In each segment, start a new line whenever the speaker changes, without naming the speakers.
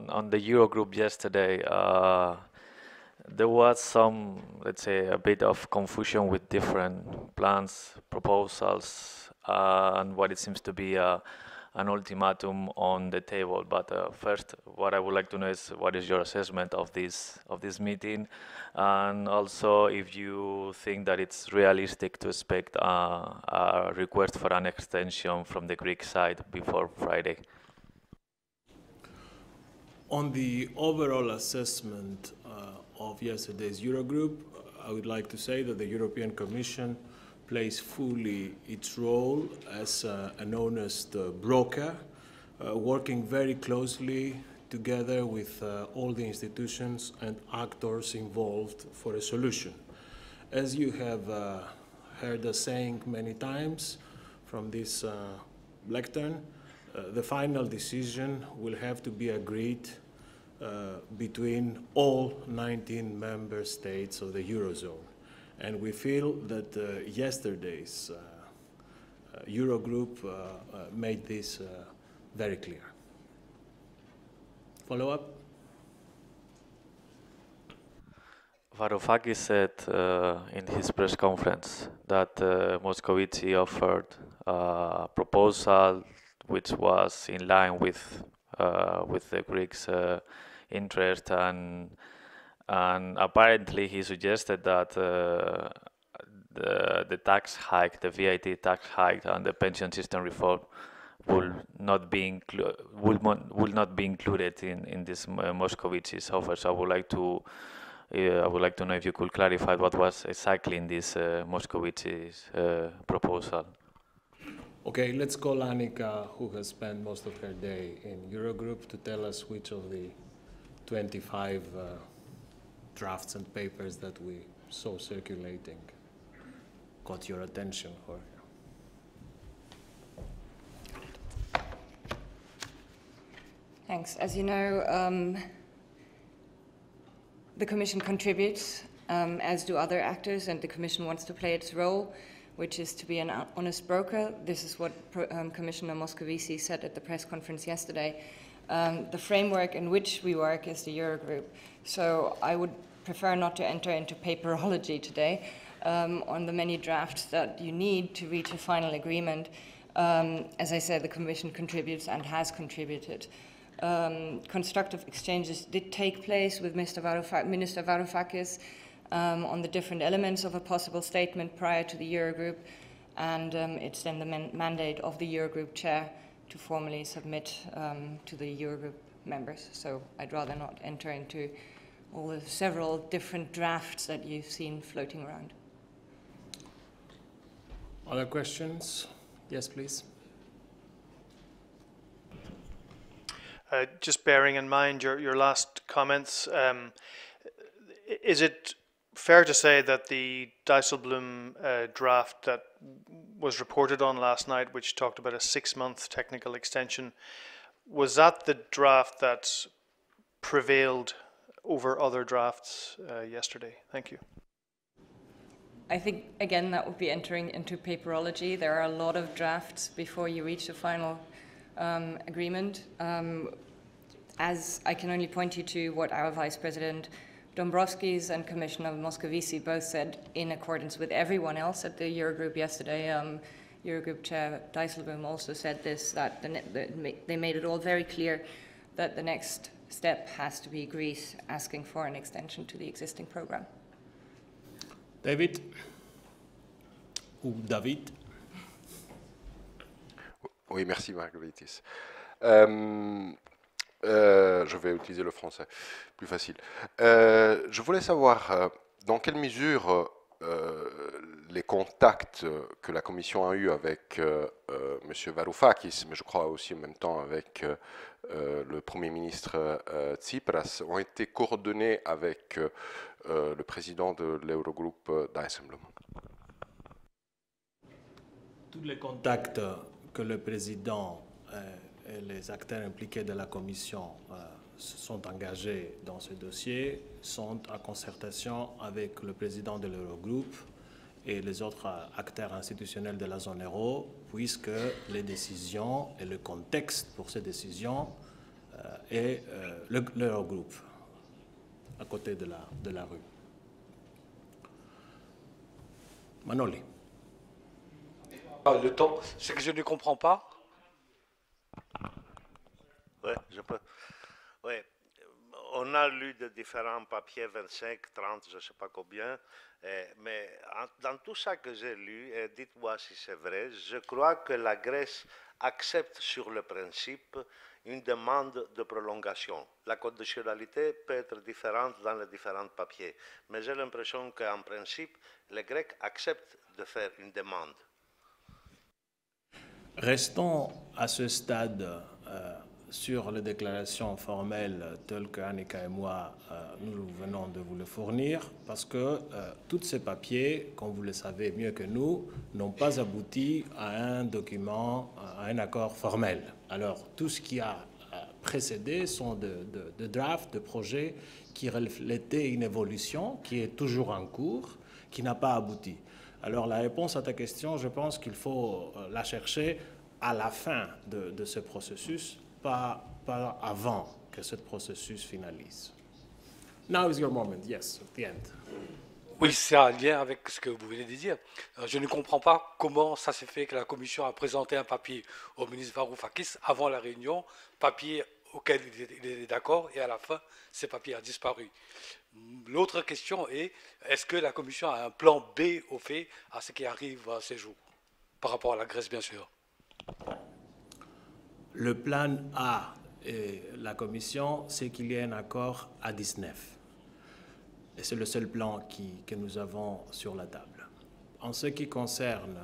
on the Eurogroup yesterday, there was some, let's say, a bit of confusion with different plans, proposals, and what it seems to be an ultimatum on the table. But first, what I would like to know is what is your assessment of this meeting, and also if you think that it's realistic to expect a request for an extension from the Greek side before Friday.
On the overall assessment of yesterday's Eurogroup, I would like to say that the European Commission plays fully its role as an honest broker, working very closely together with all the institutions and actors involved for a solution. As you have heard us saying many times from this lectern, the final decision will have to be agreed between all 19 member states of the Eurozone. And we feel that yesterday's Eurogroup made this very clear. Follow up?
Varoufakis said in his press conference that Moscovici offered a proposal which was in line with the Greeks' interest, and apparently he suggested that the tax hike, the VAT tax hike, and the pension system reform will not be included in this Moscovici's offer. So I would like to know if you could clarify what was exactly in this Moscovici's proposal.
Okay, let's call Annika, who has spent most of her day in Eurogroup, to tell us which of the 25 drafts and papers that we saw circulating caught your attention, Jorge.
Thanks. As you know, the Commission contributes, as do other actors, and the Commission wants to play its role, which is to be an honest broker. This is what Commissioner Moscovici said at the press conference yesterday. The framework in which we work is the Eurogroup. So I would prefer not to enter into paperology today on the many drafts that you need to reach a final agreement. As I said, the Commission contributes and has contributed. Constructive exchanges did take place with Minister Varoufakis on the different elements of a possible statement prior to the Eurogroup, and it's then the mandate of the Eurogroup chair to formally submit to the Eurogroup members. So I'd rather not enter into all the several different drafts that you've seen floating around.
Other questions? Yes, please.
Just bearing in mind your last comments, is it fair to say that the Dijsselbloem draft that was reported on last night, which talked about a 6-month technical extension, was that the draft that prevailed over other drafts yesterday? Thank you.
I think, again, that would be entering into paperology. There are a lot of drafts before you reach a final agreement. As I can only point you to what our Vice President Dombrovskis and Commissioner Moscovici both said in accordance with everyone else at the Eurogroup yesterday. Eurogroup Chair Dijsselbloem also said this, that they made it all very clear that the next step has to be Greece asking for an extension to the existing program.
David? Ou David?
Oui, merci Margaritis. Je vais utiliser le français, plus facile. Je voulais savoir dans quelle mesure les contacts que la Commission a eus avec M. Varoufakis, mais je crois aussi en même temps avec le Premier ministre Tsipras, ont été coordonnés avec le président de l'Eurogroupe, Dijsselbloem.
Tous les contacts que le président et les acteurs impliqués de la Commission se sont engagés dans ce dossier sont en concertation avec le président de l'Eurogroupe et les autres acteurs institutionnels de la zone euro, puisque les décisions et le contexte pour ces décisions est l'Eurogroupe, à côté de la rue. Manoli.
Le temps, ce que je ne comprends pas.
Oui, je peux. Oui. On a lu de différents papiers, 25, 30, je ne sais pas combien, mais dans tout ça que j'ai lu, et dites-moi si c'est vrai, je crois que la Grèce accepte sur le principe une demande de prolongation. La conditionnalité peut être différente dans les différents papiers, mais j'ai l'impression qu'en principe, les Grecs acceptent de faire une demande.
Restons à ce stade sur les déclarations formelles telles que Annika et moi, nous venons de vous le fournir, parce que tous ces papiers, comme vous le savez mieux que nous, n'ont pas abouti à un document, à un accord formel. Alors, tout ce qui a précédé sont de drafts, de projets qui reflétaient une évolution qui est toujours en cours, qui n'a pas abouti. Alors, la réponse à ta question, je pense qu'il faut la chercher à la fin de ce processus, pas avant que ce processus finalise. Now is your moment, yes, at the end.
Oui, c'est un lien avec ce que vous venez de dire. Je ne comprends pas comment ça s'est fait que la Commission a présenté un papier au ministre Varoufakis avant la réunion, papier auquel il est d'accord, et à la fin, ce papier a disparu. L'autre question est, est-ce que la Commission a un plan B au fait à ce qui arrive à ces jours, par rapport à la Grèce, bien sûr?
Le plan A et la Commission, c'est qu'il y ait un accord à 19. Et c'est le seul plan que nous avons sur la table. En ce qui concerne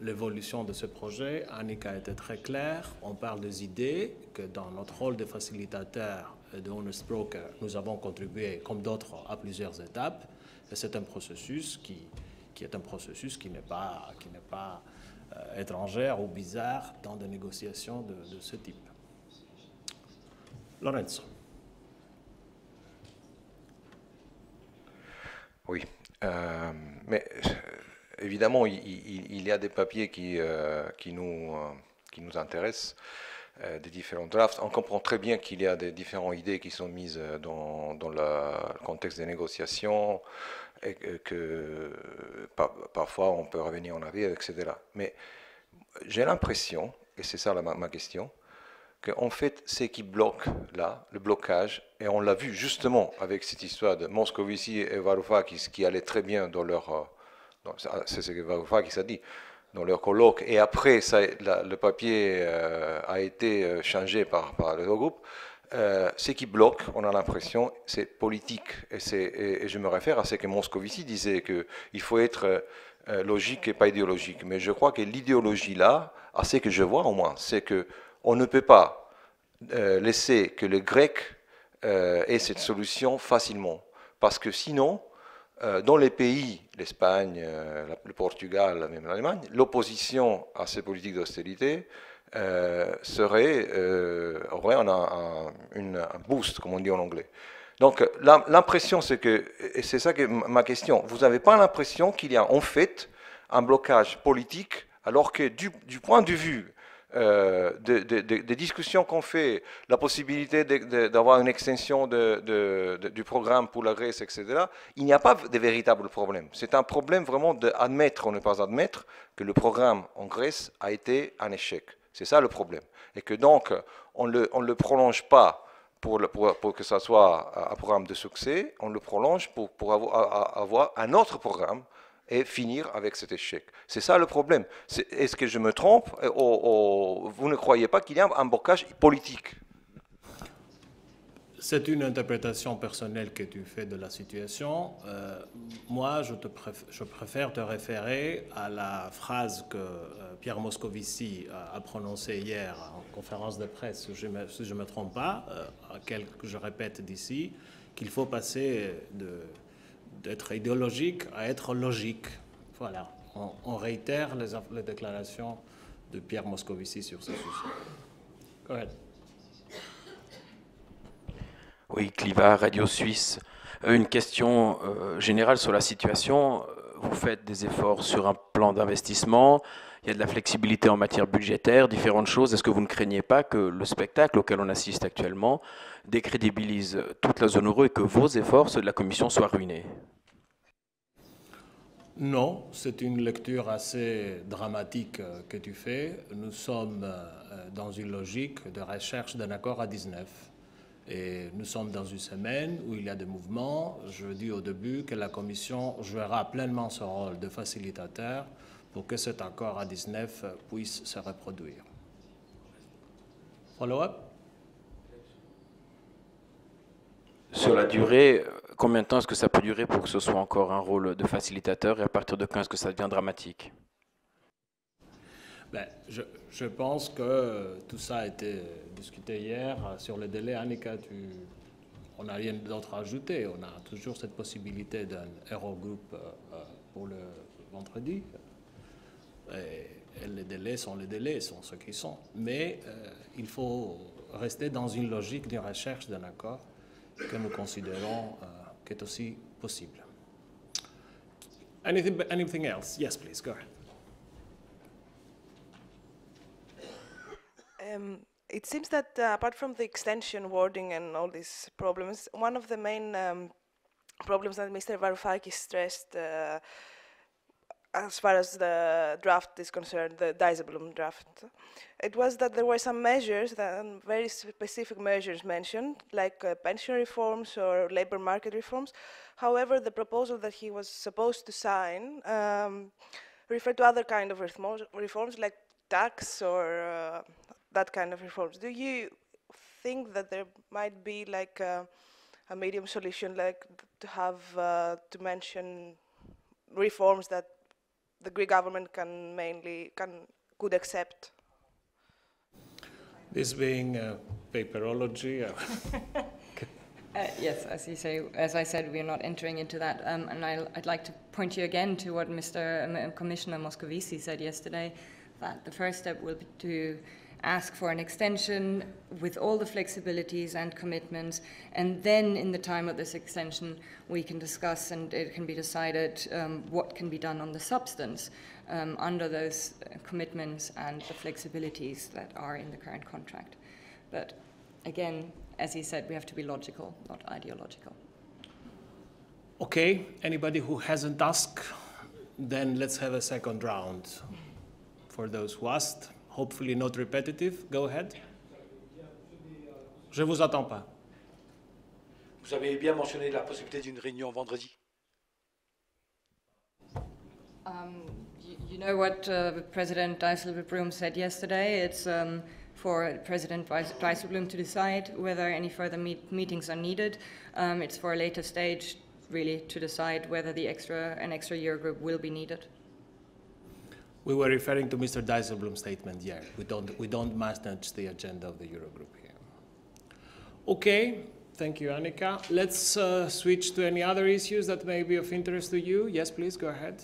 l'évolution de ce projet, Annika a été très claire. On parle des idées, que dans notre rôle de facilitateur et de honest broker, nous avons contribué, comme d'autres, à plusieurs étapes. Et c'est un processus qui est un processus qui n'est pas étrangère ou bizarre dans des négociations de ce type. Lorenzo.
Oui, mais évidemment, il y a des papiers qui nous intéressent, des différents drafts. On comprend très bien qu'il y a des différentes idées qui sont mises dans le contexte des négociations et que parfois on peut revenir en arrière, etc. Mais j'ai l'impression, et c'est ça ma question, qu'en fait, ce qui bloque là, le blocage, et on l'a vu justement avec cette histoire de Moscovici et Varoufakis qui allait très bien dans leur... c'est ce que Varoufakis a dit, dans leur colloque, et après, le papier a été changé par l'Eurogroupe. Ce qui bloque, on a l'impression, c'est politique. Et je me réfère à ce que Moscovici disait, qu'il faut être logique et pas idéologique. Mais je crois que l'idéologie là, à ce que je vois au moins, c'est que on ne peut pas laisser que les Grecs aient cette solution facilement. Parce que sinon, dans les pays, l'Espagne, le Portugal, même l'Allemagne, l'opposition à ces politiques d'austérité aurait un boost, comme on dit en anglais. Donc l'impression, c'est que, et c'est ça que ma question, vous n'avez pas l'impression qu'il y a en fait un blocage politique, alors que du point de vue des discussions qu'on fait, la possibilité d'avoir une extension du programme pour la Grèce, etc., il n'y a pas de véritable problème. C'est un problème vraiment d'admettre ou ne pas admettre que le programme en Grèce a été un échec. C'est ça le problème. Et que donc, on ne le prolonge pas pour que ça soit un programme de succès, on le prolonge pour avoir un autre programme et finir avec cet échec. C'est ça le problème. Est-ce que je me trompe ou vous ne croyez pas qu'il y a un blocage politique?
C'est une interprétation personnelle que tu fais de la situation. Moi, je préfère te référer à la phrase que Pierre Moscovici a prononcée hier en conférence de presse, si je ne me trompe pas, que je répète d'ici, qu'il faut passer d'être idéologique à être logique. Voilà, on réitère les déclarations de Pierre Moscovici sur ce sujet. Go ahead.
Oui, Cliva, Radio Suisse. Une question générale sur la situation. Vous faites des efforts sur un plan d'investissement. il y a de la flexibilité en matière budgétaire, différentes choses. Est-ce que vous ne craignez pas que le spectacle auquel on assiste actuellement décrédibilise toute la zone euro et que vos efforts, ceux de la Commission, soient ruinés?
Non, c'est une lecture assez dramatique que tu fais. Nous sommes dans une logique de recherche d'un accord à 19. Et nous sommes dans une semaine où il y a des mouvements. Je dis au début que la Commission jouera pleinement son rôle de facilitateur pour que cet accord à 19 puisse se reproduire. Follow-up?
Sur la durée, combien de temps est-ce que ça peut durer pour que ce soit encore un rôle de facilitateur et à partir de quand est-ce que ça devient dramatique?
Ben, je pense que tout ça a été discuté hier sur le délai. Annika, on n'a rien d'autre à ajouter. On a toujours cette possibilité d'un Eurogroupe pour le vendredi. Et les délais sont ce qu'ils sont. Mais il faut rester dans une logique de recherche d'un accord que nous considérons qui est aussi possible. Anything else? Yes, please, go ahead.
It seems that apart from the extension wording and all these problems, one of the main problems that Mr. Varoufakis stressed as far as the draft is concerned, the Dijsselbloem draft, it was that there were some measures, very specific measures mentioned, like pension reforms or labor market reforms. However, the proposal that he was supposed to sign referred to other kind of reforms like tax or that kind of reforms. Do you think that there might be like a medium solution, like to have to mention reforms that the Greek government could accept?
This being paperology.
Yes, as I said, we are not entering into that. And I'd like to point you again to what Mr. Commissioner Moscovici said yesterday, that the first step will be to ask for an extension with all the flexibilities and commitments, and then in the time of this extension we can discuss and it can be decided what can be done on the substance under those commitments and the flexibilities that are in the current contract. But again, as he said, we have to be logical, not ideological.
Okay, anybody who hasn't asked, then let's have a second round. For those who asked, hopefully not repetitive. Go ahead. Je vous entends pas.
Vous avez bien mentionné la possibilité d'une réunion vendredi.
You know what President Dijsselbloem said yesterday? It's for President Dijsselbloem to decide whether any further meetings are needed. It's for a later stage, really, to decide whether an extra Eurogroup will be needed.
We were referring to Mr. Dijsselbloem's statement here. We don't manage the agenda of the Eurogroup here. Okay, thank you, Annika. Let's switch to any other issues that may be of interest to you. Yes, please, go ahead.